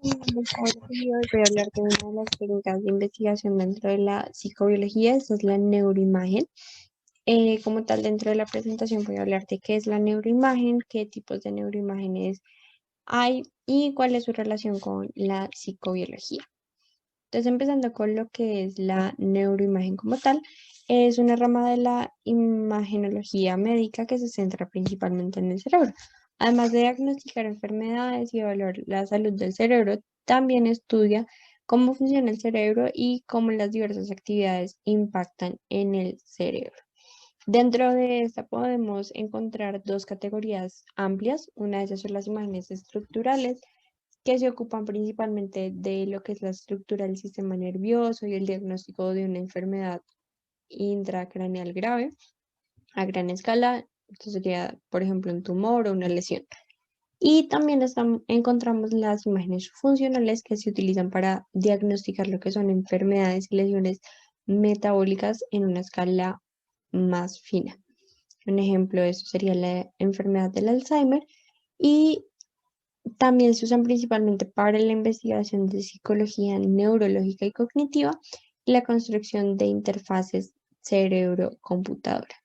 Hoy voy a hablar de una de las técnicas de investigación dentro de la psicobiología, esta es la neuroimagen. Como tal, dentro de la presentación voy a hablar de qué es la neuroimagen, qué tipos de neuroimágenes hay y cuál es su relación con la psicobiología. Entonces, empezando con lo que es la neuroimagen como tal, es una rama de la imagenología médica que se centra principalmente en el cerebro. Además de diagnosticar enfermedades y evaluar la salud del cerebro, también estudia cómo funciona el cerebro y cómo las diversas actividades impactan en el cerebro. Dentro de esta podemos encontrar dos categorías amplias. Una de ellas son las imágenes estructurales, que se ocupan principalmente de lo que es la estructura del sistema nervioso y el diagnóstico de una enfermedad intracraneal grave a gran escala. Esto sería, por ejemplo, un tumor o una lesión. Y también encontramos las imágenes funcionales que se utilizan para diagnosticar lo que son enfermedades y lesiones metabólicas en una escala más fina. Un ejemplo de eso sería la enfermedad del Alzheimer y también se usan principalmente para la investigación de psicología neurológica y cognitiva y la construcción de interfaces cerebro-computadora.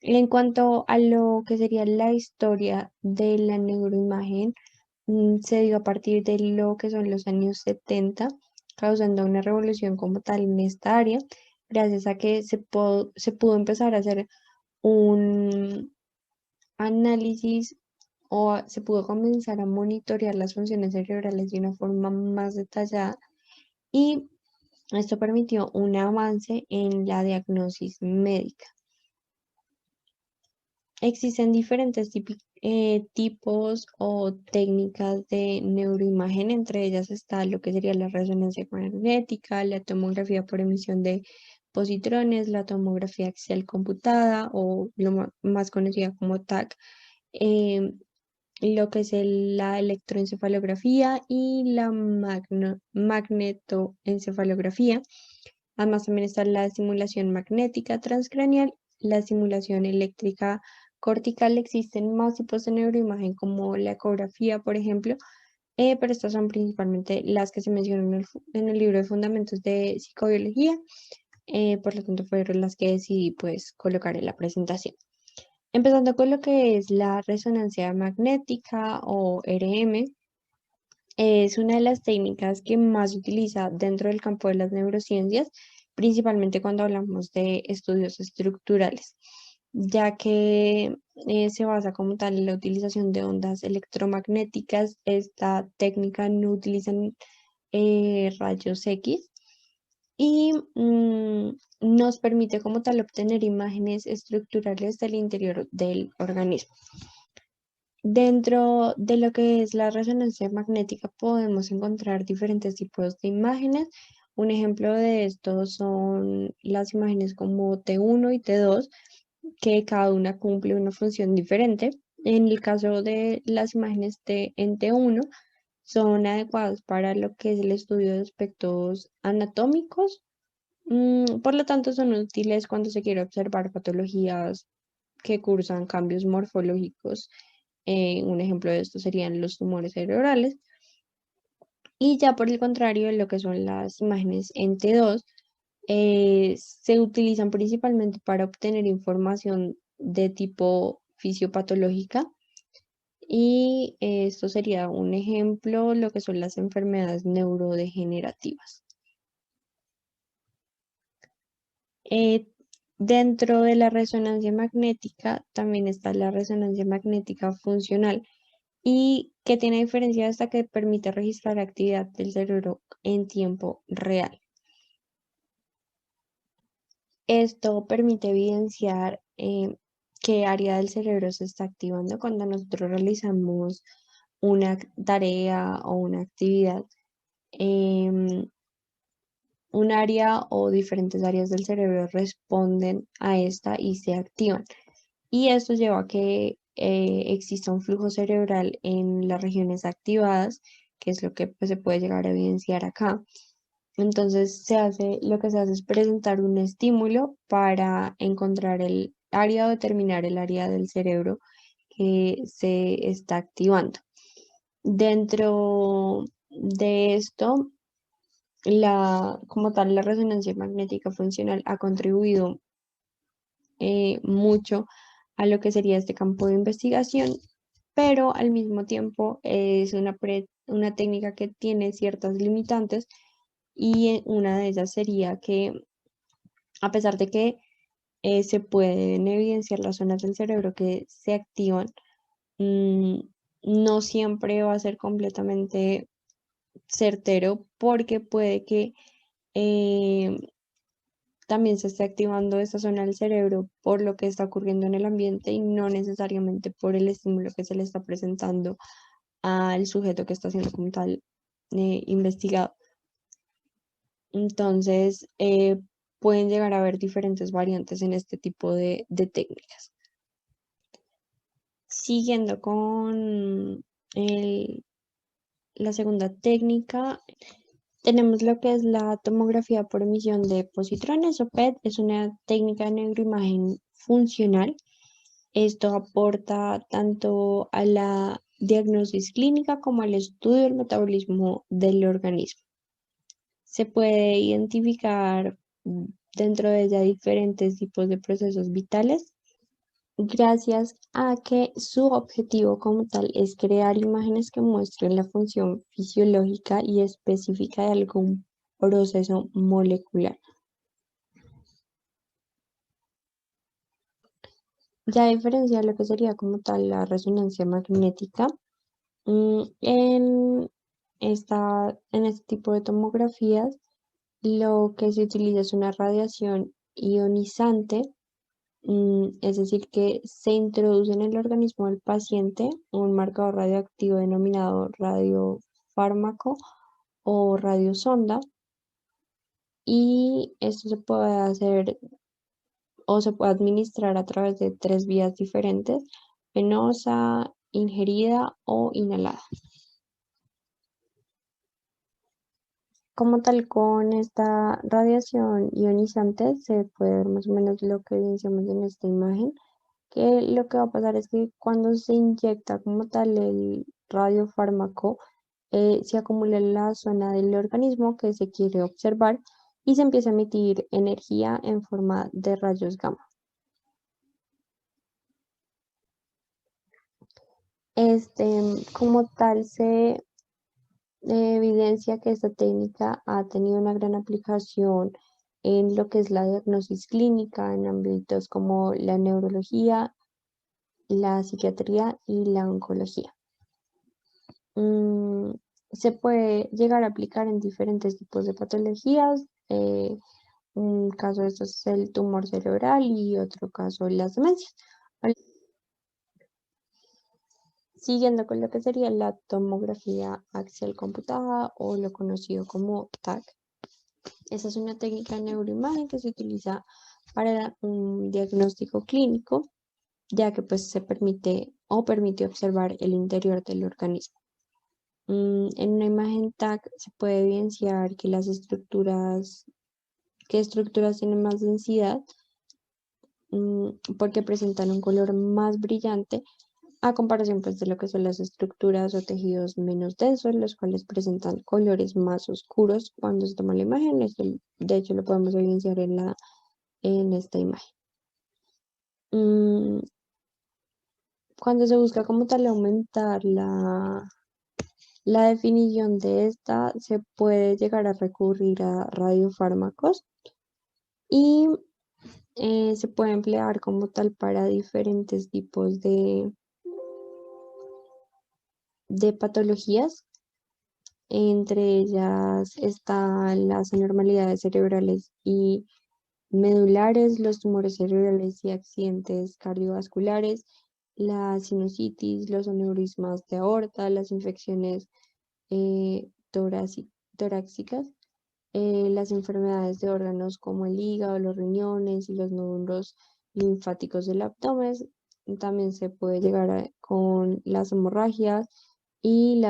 En cuanto a lo que sería la historia de la neuroimagen, se dio a partir de lo que son los años 70, causando una revolución como tal en esta área, gracias a que se pudo empezar a hacer un análisis se pudo comenzar a monitorear las funciones cerebrales de una forma más detallada y esto permitió un avance en la diagnosis médica. Existen diferentes tipos o técnicas de neuroimagen, entre ellas está lo que sería la resonancia magnética, la tomografía por emisión de positrones, la tomografía axial computada o lo más conocida como TAC, lo que es la electroencefalografía y la magnetoencefalografía. Además, también está la estimulación magnética transcraneal, la estimulación eléctrica cortical. Existen más tipos de neuroimagen como la ecografía, por ejemplo, pero estas son principalmente las que se mencionan en el libro de Fundamentos de Psicobiología, por lo tanto fueron las que decidí pues colocar en la presentación. Empezando con lo que es la resonancia magnética o RM, es una de las técnicas que más se utiliza dentro del campo de las neurociencias, principalmente cuando hablamos de estudios estructurales, ya que se basa como tal en la utilización de ondas electromagnéticas. Esta técnica no utiliza rayos X y nos permite como tal obtener imágenes estructurales del interior del organismo. Dentro de lo que es la resonancia magnética podemos encontrar diferentes tipos de imágenes. Un ejemplo de esto son las imágenes como T1 y T2, que cada una cumple una función diferente. En el caso de las imágenes en T1, son adecuadas para lo que es el estudio de aspectos anatómicos. Por lo tanto, son útiles cuando se quiere observar patologías que cursan cambios morfológicos. Un ejemplo de esto serían los tumores cerebrales. Y ya por el contrario, lo que son las imágenes en T2, se utilizan principalmente para obtener información de tipo fisiopatológica. Y esto sería un ejemplo, lo que son las enfermedades neurodegenerativas. Eh, Dentro de la resonancia magnética también está la resonancia magnética funcional y que tiene diferencia hasta que permite registrar actividad del cerebro en tiempo real. Esto permite evidenciar qué área del cerebro se está activando cuando nosotros realizamos una tarea o una actividad. em, un área o diferentes áreas del cerebro responden a esta y se activan. Y esto lleva a que exista un flujo cerebral en las regiones activadas, que es lo que pues, se puede llegar a evidenciar acá. Entonces lo que se hace es presentar un estímulo para encontrar el área o determinar el área del cerebro que se está activando. Dentro de esto, como tal, la resonancia magnética funcional ha contribuido mucho a lo que sería este campo de investigación, pero al mismo tiempo es una técnica que tiene ciertas limitantes y una de ellas sería que a pesar de que se pueden evidenciar las zonas del cerebro que se activan, mm, no siempre va a ser completamente certero porque puede que eh, también se esté activando esa zona del cerebro por lo que está ocurriendo en el ambiente y no necesariamente por el estímulo que se le está presentando al sujeto que está siendo como tal investigado. Entonces, pueden llegar a haber diferentes variantes en este tipo de técnicas. Siguiendo con la segunda técnica, tenemos lo que es la tomografía por emisión de positrones o PET. Es una técnica de neuroimagen funcional. Esto aporta tanto a la diagnosis clínica como al estudio del metabolismo del organismo. Se puede identificar dentro de ella diferentes tipos de procesos vitales gracias a que su objetivo como tal es crear imágenes que muestren la función fisiológica y específica de algún proceso molecular. Ya a diferencia de lo que sería como tal la resonancia magnética, en este tipo de tomografías, lo que se utiliza es una radiación ionizante, es decir, que se introduce en el organismo del paciente un marcador radioactivo denominado radiofármaco o radiosonda, y esto se puede hacer o se puede administrar a través de tres vías diferentes: venosa, ingerida o inhalada. Como tal, con esta radiación ionizante se puede ver más o menos lo que evidenciamos en esta imagen, que lo que va a pasar es que cuando se inyecta como tal el radiofármaco, se acumula en la zona del organismo que se quiere observar y se empieza a emitir energía en forma de rayos gamma. Como tal, se evidencia que esta técnica ha tenido una gran aplicación en lo que es la diagnosis clínica en ámbitos como la neurología, la psiquiatría y la oncología. Mm, Se puede llegar a aplicar en diferentes tipos de patologías. Un caso de estos es el tumor cerebral y otro caso las demencias. Siguiendo con lo que sería la tomografía axial computada o lo conocido como TAC. Esa es una técnica de neuroimagen que se utiliza para un diagnóstico clínico, ya que pues se permite o permite observar el interior del organismo. En una imagen TAC se puede evidenciar que qué estructuras tienen más densidad, porque presentan un color más brillante a comparación pues, de lo que son las estructuras o tejidos menos densos, los cuales presentan colores más oscuros cuando se toma la imagen. Esto, de hecho, lo podemos evidenciar en esta imagen. Mm, Cuando se busca como tal aumentar la definición de esta, se puede llegar a recurrir a radiofármacos y se puede emplear como tal para diferentes tipos de patologías. Entre ellas están las anormalidades cerebrales y medulares, los tumores cerebrales y accidentes cardiovasculares, la sinusitis, los aneurismas de aorta, las infecciones torácicas, las enfermedades de órganos como el hígado, los riñones y los nódulos linfáticos del abdomen. También se puede llegar con las hemorragias y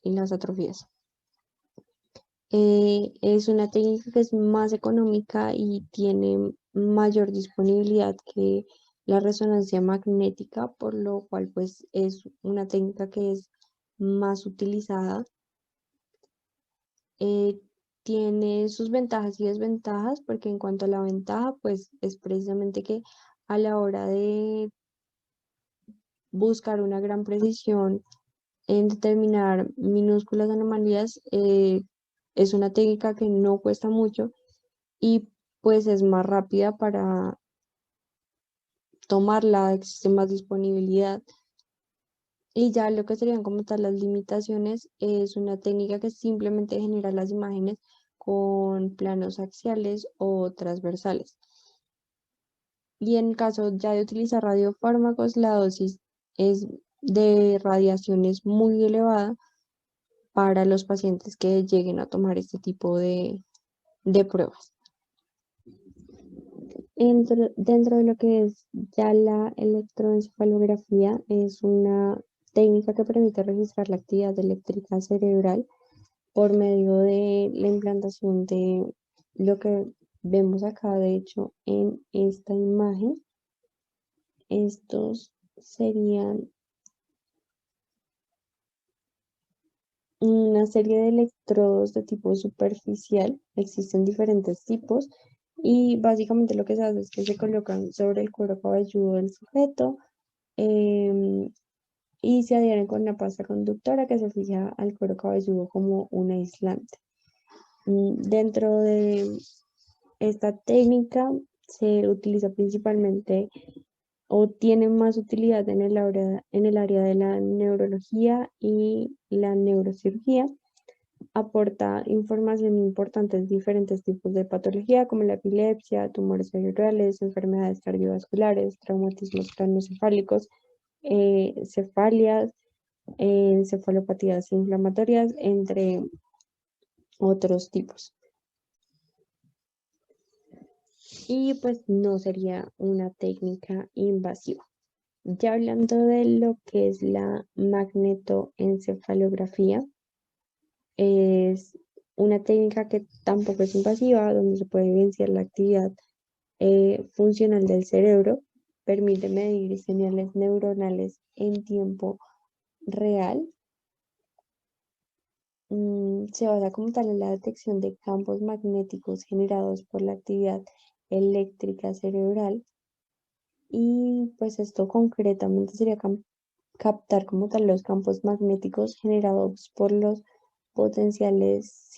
y las atrofías. Es una técnica que es más económica y tiene mayor disponibilidad que la resonancia magnética, por lo cual pues es una técnica que es más utilizada Eh, tiene sus ventajas y desventajas, porque en cuanto a la ventaja, pues es precisamente que a la hora de buscar una gran precisión en determinar minúsculas anomalías, es una técnica que no cuesta mucho y pues es más rápida para tomarla, existe más disponibilidad. Y ya lo que serían como tal las limitaciones es una técnica que simplemente genera las imágenes con planos axiales o transversales. Y en caso ya de utilizar radiofármacos, la dosis es de radiación es muy elevada para los pacientes que lleguen a tomar este tipo de pruebas. Dentro de lo que es ya la electroencefalografía, es una técnica que permite registrar la actividad eléctrica cerebral por medio de la implantación de lo que vemos acá, de hecho, en esta imagen. Estos serían una serie de electrodos de tipo superficial. Existen diferentes tipos y básicamente lo que se hace es que se colocan sobre el cuero cabelludo del sujeto, em, y se adhieren con una pasta conductora que se fija al cuero cabelludo como un aislante. Dentro de esta técnica se utiliza principalmente o tiene más utilidad en el área de la neurología y la neurocirugía. Aporta información importante en diferentes tipos de patología como la epilepsia, tumores cerebrales, enfermedades cardiovasculares, traumatismos craneoencefálicos, cefalias, encefalopatías inflamatorias, entre otros tipos. Y pues no sería una técnica invasiva. Ya hablando de lo que es la magnetoencefalografía, es una técnica que tampoco es invasiva, donde se puede evidenciar la actividad funcional del cerebro, permite medir señales neuronales en tiempo real. Se basa como tal en la detección de campos magnéticos generados por la actividad eléctrica cerebral y pues esto concretamente sería captar como tal los campos magnéticos generados por los potenciales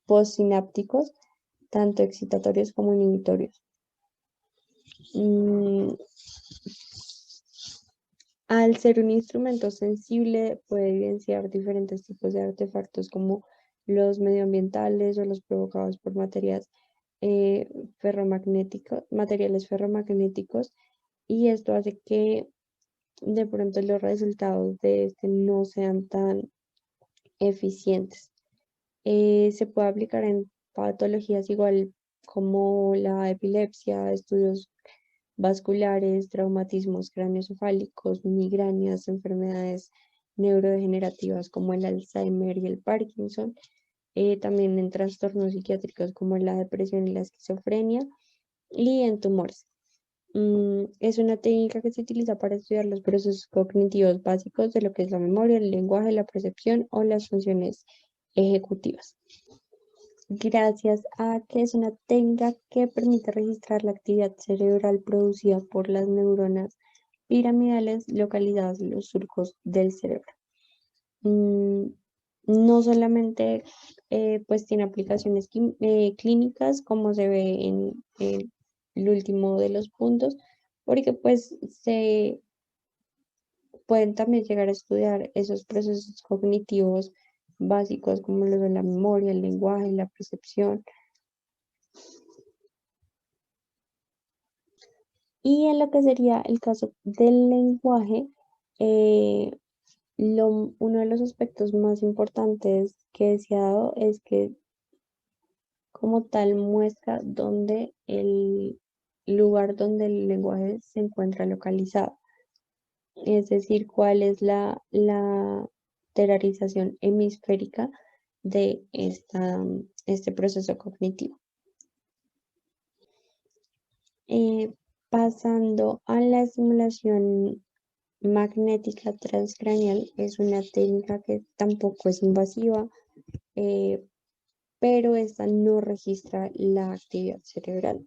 postsinápticos, tanto excitatorios como inhibitorios. Mm, Al ser un instrumento sensible, puede evidenciar diferentes tipos de artefactos como los medioambientales o los provocados por eh, materiales ferromagnéticos, y esto hace que de pronto los resultados de este no sean tan eficientes. Se puede aplicar en patologías igual como la epilepsia, estudios vasculares, traumatismos craneoencefálicos, migrañas, enfermedades neurodegenerativas como el Alzheimer y el Parkinson, también en trastornos psiquiátricos como la depresión y la esquizofrenia y en tumores. Es una técnica que se utiliza para estudiar los procesos cognitivos básicos de lo que es la memoria, el lenguaje, la percepción o las funciones ejecutivas. Gracias a que es una técnica que permite registrar la actividad cerebral producida por las neuronas piramidales localizadas en los surcos del cerebro. Mm, no solamente pues tiene aplicaciones clínicas como se ve en el último de los puntos, porque pues se pueden también llegar a estudiar esos procesos cognitivos básicos como lo de la memoria, el lenguaje, la percepción. Y en lo que sería el caso del lenguaje, eh, uno de los aspectos más importantes que se ha dado es que como tal muestra dónde el lugar donde el lenguaje se encuentra localizado, es decir, cuál es la terarización hemisférica de este proceso cognitivo. Eh, Pasando a la estimulación magnética transcraneal es una técnica que tampoco es invasiva, eh, pero esta no registra la actividad cerebral.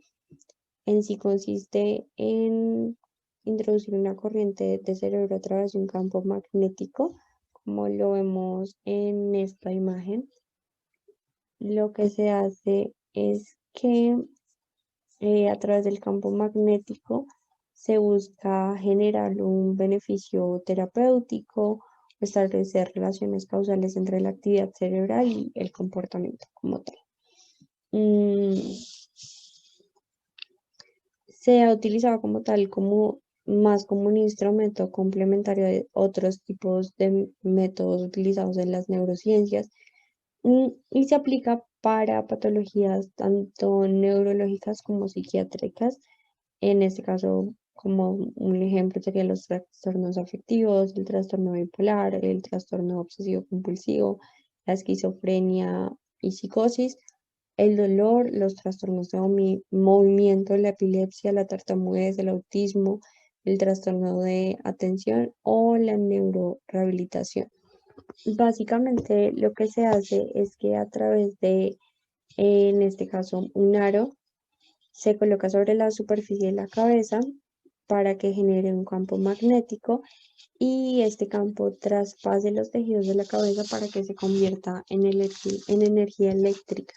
En sí consiste en introducir una corriente de cerebro a través de un campo magnético, como lo vemos en esta imagen. Lo que se hace es que a través del campo magnético se busca generar un beneficio terapéutico o establecer relaciones causales entre la actividad cerebral y el comportamiento como tal. Mm, Se ha utilizado como tal, como más como un instrumento complementario de otros tipos de métodos utilizados en las neurociencias, y se aplica para patologías tanto neurológicas como psiquiátricas. En este caso, como un ejemplo serían los trastornos afectivos, el trastorno bipolar, el trastorno obsesivo compulsivo, la esquizofrenia y psicosis, el dolor, los trastornos de movimiento, la epilepsia, la tartamudez, el autismo, el trastorno de atención o la neurorehabilitación. Básicamente lo que se hace es que a través de, en este caso, un aro, se coloca sobre la superficie de la cabeza para que genere un campo magnético y este campo traspase los tejidos de la cabeza para que se convierta en energía eléctrica.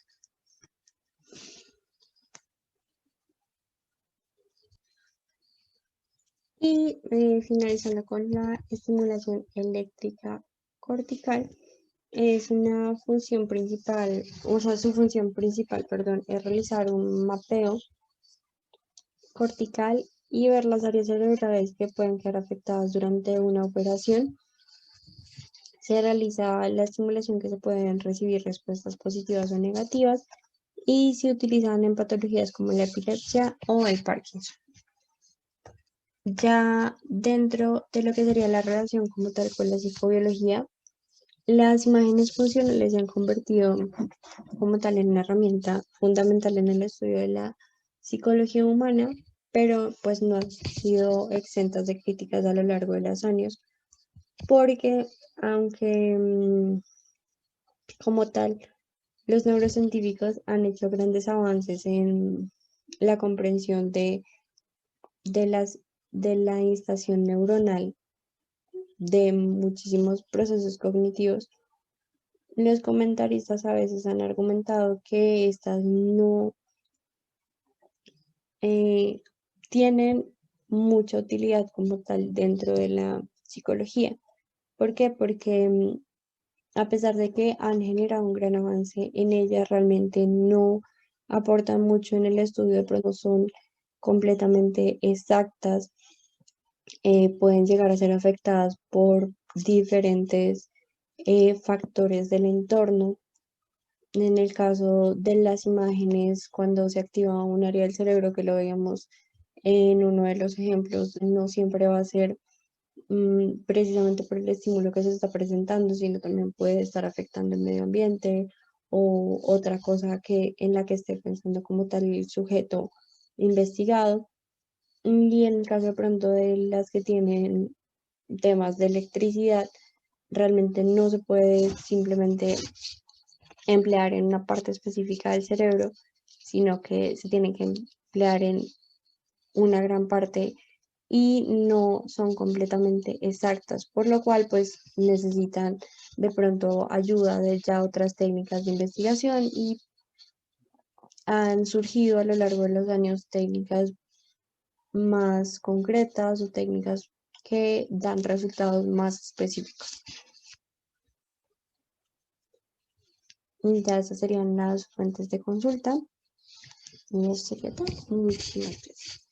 Y finalizando con la estimulación eléctrica cortical, es una función principal, o sea, su función principal, perdón, es realizar un mapeo cortical y ver las áreas cerebrales que pueden quedar afectadas durante una operación. Se realiza la estimulación que se pueden recibir respuestas positivas o negativas y se utilizan en patologías como la epilepsia o el Parkinson. Ya dentro de lo que sería la relación como tal con la psicobiología, las imágenes funcionales se han convertido como tal en una herramienta fundamental en el estudio de la psicología humana, pero pues no han sido exentas de críticas a lo largo de los años, porque aunque como tal los neurocientíficos han hecho grandes avances en la comprensión de las, de la instalación neuronal de muchísimos procesos cognitivos, los comentaristas a veces han argumentado que estas no eh, tienen mucha utilidad como tal dentro de la psicología. ¿Por qué? Porque a pesar de que han generado un gran avance en ellas, realmente no aportan mucho en el estudio, de pronto son completamente exactas, pueden llegar a ser afectadas por diferentes factores del entorno. En el caso de las imágenes, cuando se activa un área del cerebro, que lo veíamos en uno de los ejemplos, no siempre va a ser precisamente por el estímulo que se está presentando, sino también puede estar afectando el medio ambiente o otra cosa que, en la que esté pensando como tal el sujeto investigado. Y en el caso de pronto de las que tienen temas de electricidad, realmente no se puede simplemente emplear en una parte específica del cerebro, sino que se tiene que emplear en una gran parte y no son completamente exactas, por lo cual pues necesitan de pronto ayuda de ya otras técnicas de investigación y han surgido a lo largo de los años técnicas más concretas o técnicas que dan resultados más específicos. Y ya esas serían las fuentes de consulta. Y eso sería todo. Muchísimas gracias.